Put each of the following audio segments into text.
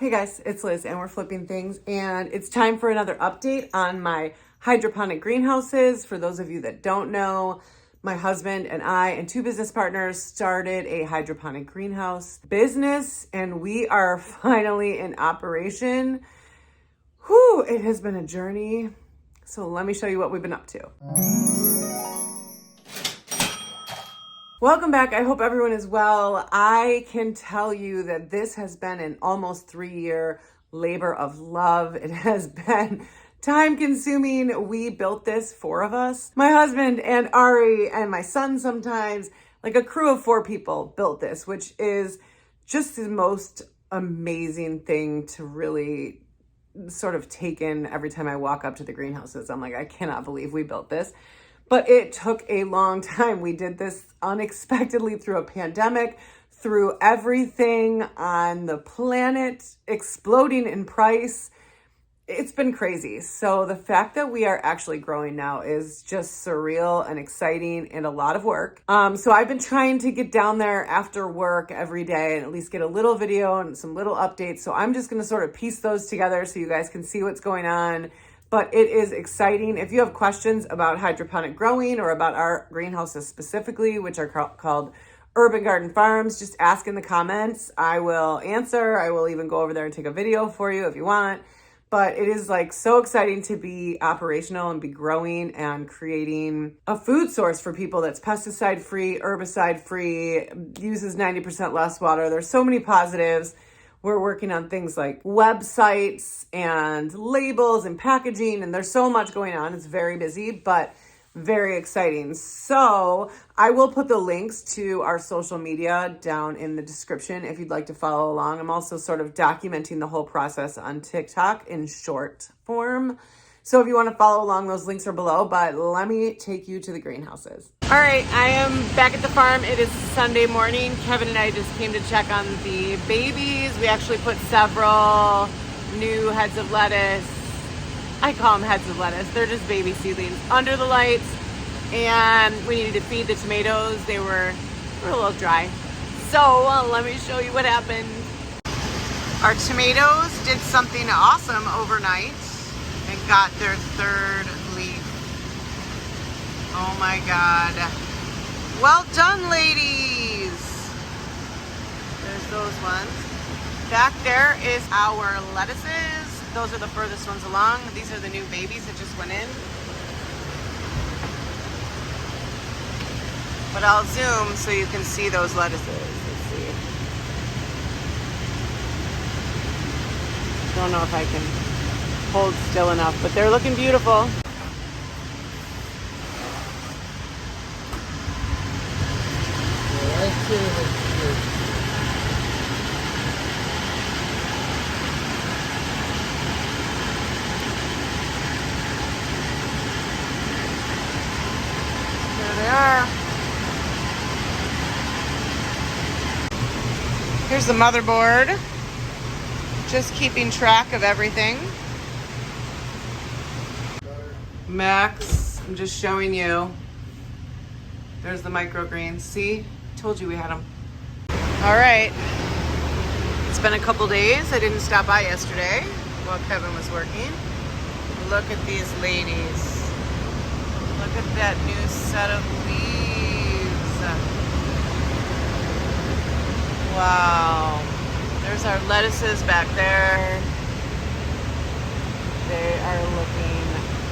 Hey guys, it's Liz and we're flipping things, and it's time for another update on my hydroponic greenhouses. For those of you that don't know, my husband and I and two business partners started a hydroponic greenhouse business, and we are finally in operation. Whew, it has been a journey. So let me show you what we've been up to. Welcome back. I hope everyone is well. I can tell you that this has been an almost 3-year labor of love. It has been time consuming. We built this, 4 of us, my husband and Ari and my son sometimes, like a crew of 4 people built this, which is just the most amazing thing to really sort of take in every time I walk up to the greenhouses. I'm like, I cannot believe we built this. But it took a long time. We did this unexpectedly through a pandemic, through everything on the planet exploding in price. It's been crazy. So the fact that we are actually growing now is just surreal and exciting and a lot of work. So I've been trying to get down there after work every day and at least get a little video and some little updates. So I'm just going to sort of piece those together so you guys can see what's going on. But it is exciting. If you have questions about hydroponic growing or about our greenhouses specifically, which are called Urban Garden Farms, just ask in the comments. I will answer. I will even go over there and take a video for you if you want. But it is like so exciting to be operational and be growing and creating a food source for people that's pesticide free, herbicide free, uses 90% less water. There's so many positives. We're working on things like websites and labels and packaging, and there's so much going on. It's very busy, but very exciting. So I will put the links to our social media down in the description if you'd like to follow along. I'm also sort of documenting the whole process on TikTok in short form. So if you want to follow along, those links are below, but let me take you to the greenhouses. All right, I am back at the farm. It is Sunday morning. Kevin and I just came to check on the babies. We actually put several new heads of lettuce. I call them heads of lettuce. They're just baby seedlings under the lights. And we needed to feed the tomatoes. They were a little dry. So let me show you what happened. Our tomatoes did something awesome overnight and got their 3rd leaf. Oh my God. Well done, ladies. There's those ones. Back there is our lettuces. Those are the furthest ones along. These are the new babies that just went in. But I'll zoom so you can see those lettuces. Let's see. Don't know if I can hold still enough, but they're looking beautiful. There they are. Here's the motherboard. Just keeping track of everything. Max, I'm just showing you. There's the microgreens. See? Told you we had them. All right. It's been a couple days. I didn't stop by yesterday while Kevin was working. Look at these ladies. Look at that new set of leaves. Wow. There's our lettuces back there. They are looking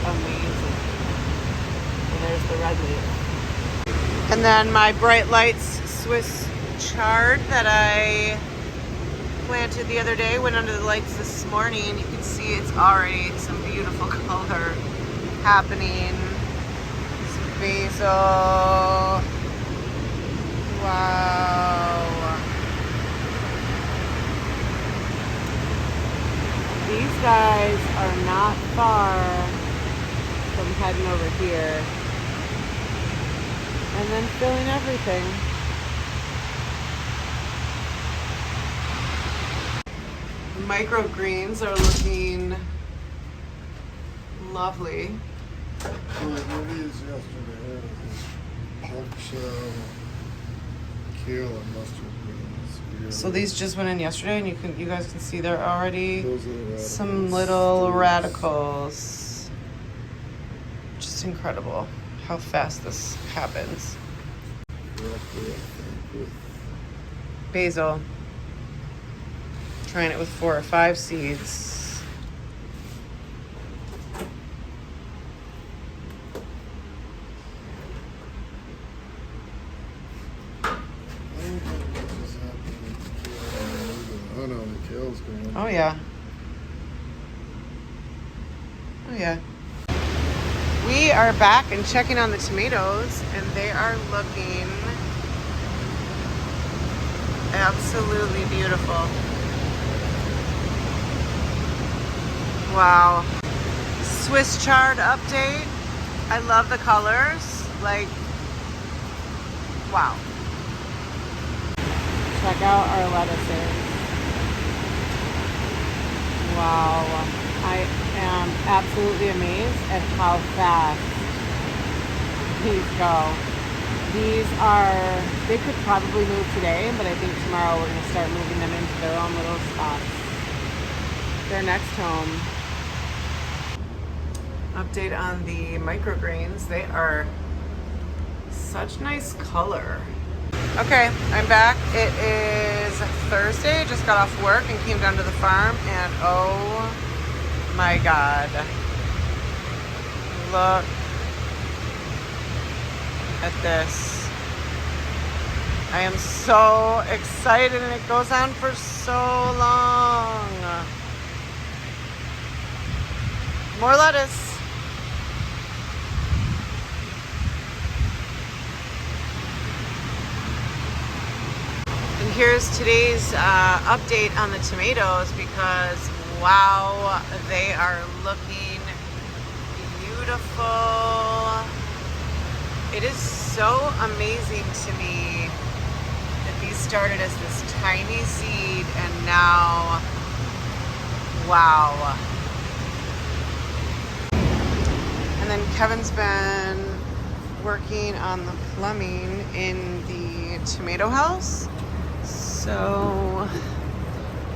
amazing. And there's the red leaf. And then my Bright Lights Swiss chard that I planted the other day went under the lights this morning. You can see it's already some beautiful color happening. Some basil. Wow. These guys are not far from heading over here and then filling everything. Microgreens are looking lovely. These yesterday, pork shell, kale, and mustard greens. So these just went in yesterday, and you guys can see they're already Those are the radicals. some little radicals. Just incredible how fast this happens. Basil. Trying it with 4 or 5 seeds. Oh no, the kale's going. Oh yeah. Oh yeah. We are back and checking on the tomatoes, and they are looking absolutely beautiful. Wow. Swiss chard update. I love the colors. Like, wow. Check out our lettuces. Wow. I am absolutely amazed at how fast these go. They could probably move today, but I think tomorrow we're going to start moving them into their own little spots. Their next home. Update on the microgreens. They are such nice color. Okay, I'm back. It is Thursday. Just got off work and came down to the farm, and oh my God. Look at this. I am so excited, and it goes on for so long. More lettuce. And here's today's update on the tomatoes, because wow, they are looking beautiful. It is so amazing to me that these started as this tiny seed, and now, wow. And then Kevin's been working on the plumbing in the tomato house. So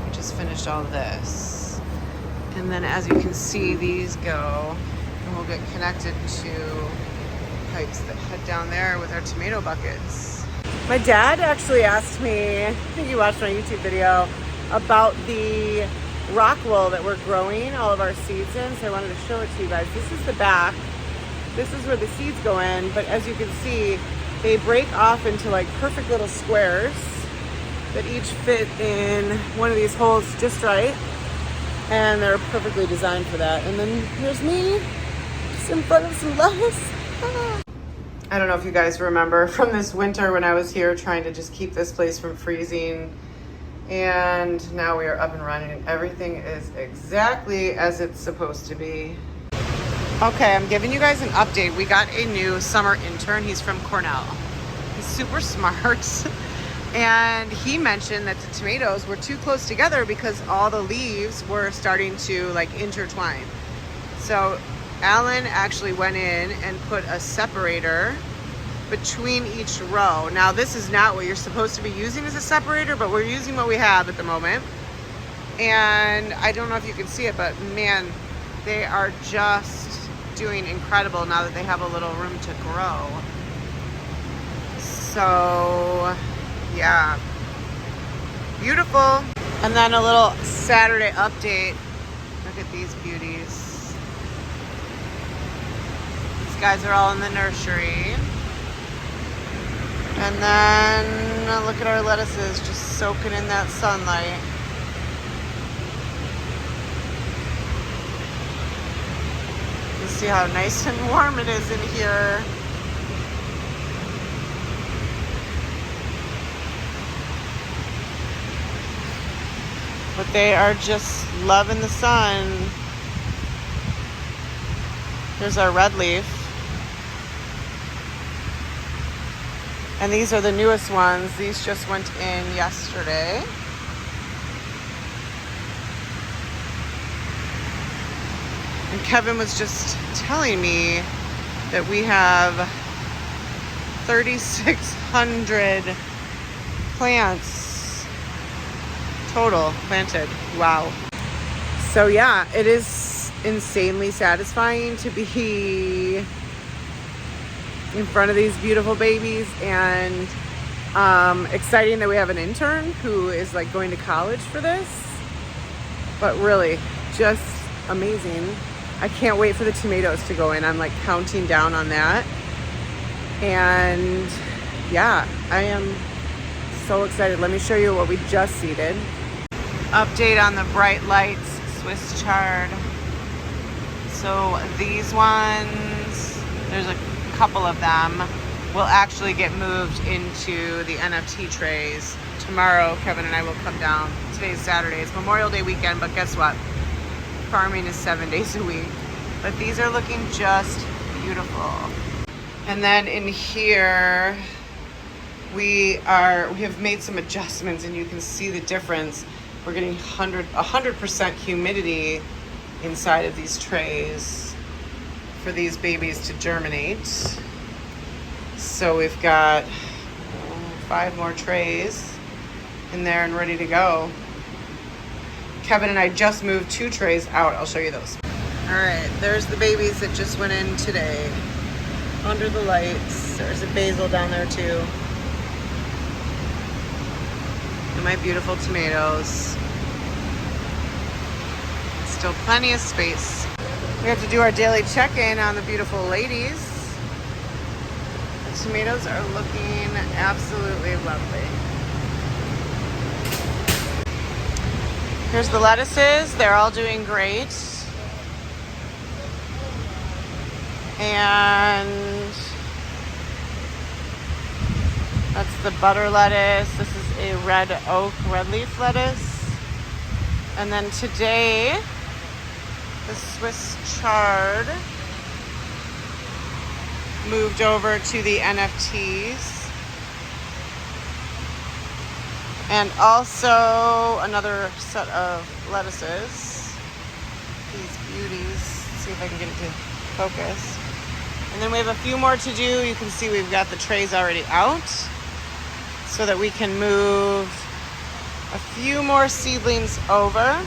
we just finished all this. And then as you can see, these go, and we'll get connected to pipes that head down there with our tomato buckets. My dad actually asked me, I think you watched my YouTube video, about the rock wool that we're growing all of our seeds in. So I wanted to show it to you guys. This is the back. This is where the seeds go in. But as you can see, they break off into like perfect little squares that each fit in one of these holes just right. And they're perfectly designed for that. And then here's me, just in front of some lettuce. I don't know if you guys remember from this winter when I was here trying to just keep this place from freezing. And now we are up and running, and everything is exactly as it's supposed to be. Okay, I'm giving you guys an update. We got a new summer intern. He's from Cornell. He's super smart. And he mentioned that the tomatoes were too close together because all the leaves were starting to like intertwine. So Alan actually went in and put a separator between each row. Now this is not what you're supposed to be using as a separator, but we're using what we have at the moment. And I don't know if you can see it, but man, they are just doing incredible now that they have a little room to grow. So yeah, beautiful. And then a little Saturday update. Look at these beauties. These guys are all in the nursery. And then look at our lettuces just soaking in that sunlight. You see how nice and warm it is in here. But they are just loving the sun. Here's our red leaf. And these are the newest ones. These just went in yesterday. And Kevin was just telling me that we have 3,600 plants total planted. Wow. So yeah, it is insanely satisfying to be in front of these beautiful babies, and exciting that we have an intern who is like going to college for this. But really, just amazing. I can't wait for the tomatoes to go in. I'm like counting down on that. And yeah, I am so excited. Let me show you what we just seeded. Update on the bright lights, Swiss Chard. So these ones, there's a couple of them, will actually get moved into the NFT trays. Tomorrow, Kevin and I will come down. Today's Saturday. It's Memorial Day weekend, but guess what? Farming is 7 days a week. But these are looking just beautiful. And then in here, we have made some adjustments, and you can see the difference. We're getting 100% humidity inside of these trays for these babies to germinate. So we've got 5 more trays in there and ready to go. Kevin and I just moved 2 trays out. I'll show you those. All right, there's the babies that just went in today. Under the lights. There's a basil down there too. And my beautiful tomatoes. Still plenty of space. We have to do our daily check-in on the beautiful ladies. The tomatoes are looking absolutely lovely. Here's the lettuces. They're all doing great. And that's the butter lettuce. This is a red oak red leaf lettuce. And then today, the Swiss Chard moved over to the NFTs. And also another set of lettuces. These beauties. Let's see if I can get it to focus. And then we have a few more to do. You can see we've got the trays already out so that we can move a few more seedlings over.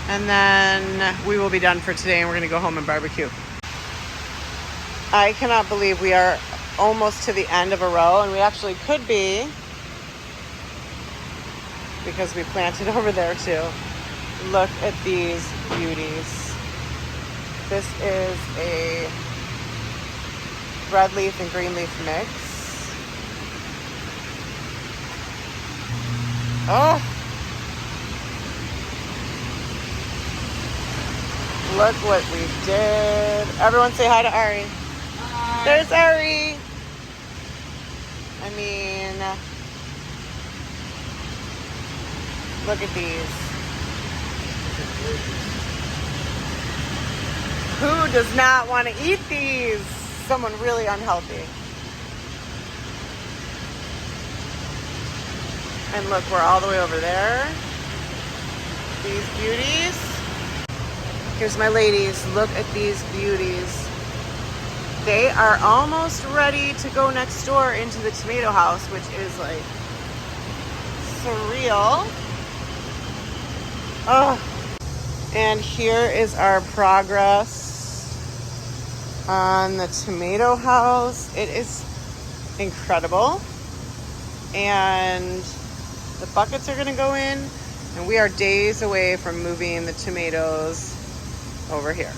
And then we will be done for today, and we're going to go home and barbecue. I cannot believe we are almost to the end of a row, and we actually could be, because we planted over there too. Look at these beauties. This is a red leaf and green leaf mix. Oh! Look what we did. Everyone say hi to Ari. Hi. There's Ari. I mean, look at these. Who does not want to eat these? Someone really unhealthy. And look, we're all the way over there. These beauties. Here's my ladies. Look at these beauties. They are almost ready to go next door into the tomato house, which is like surreal. Oh. And here is our progress on the tomato house. It is incredible. And the buckets are going to go in, and we are days away from moving the tomatoes over here.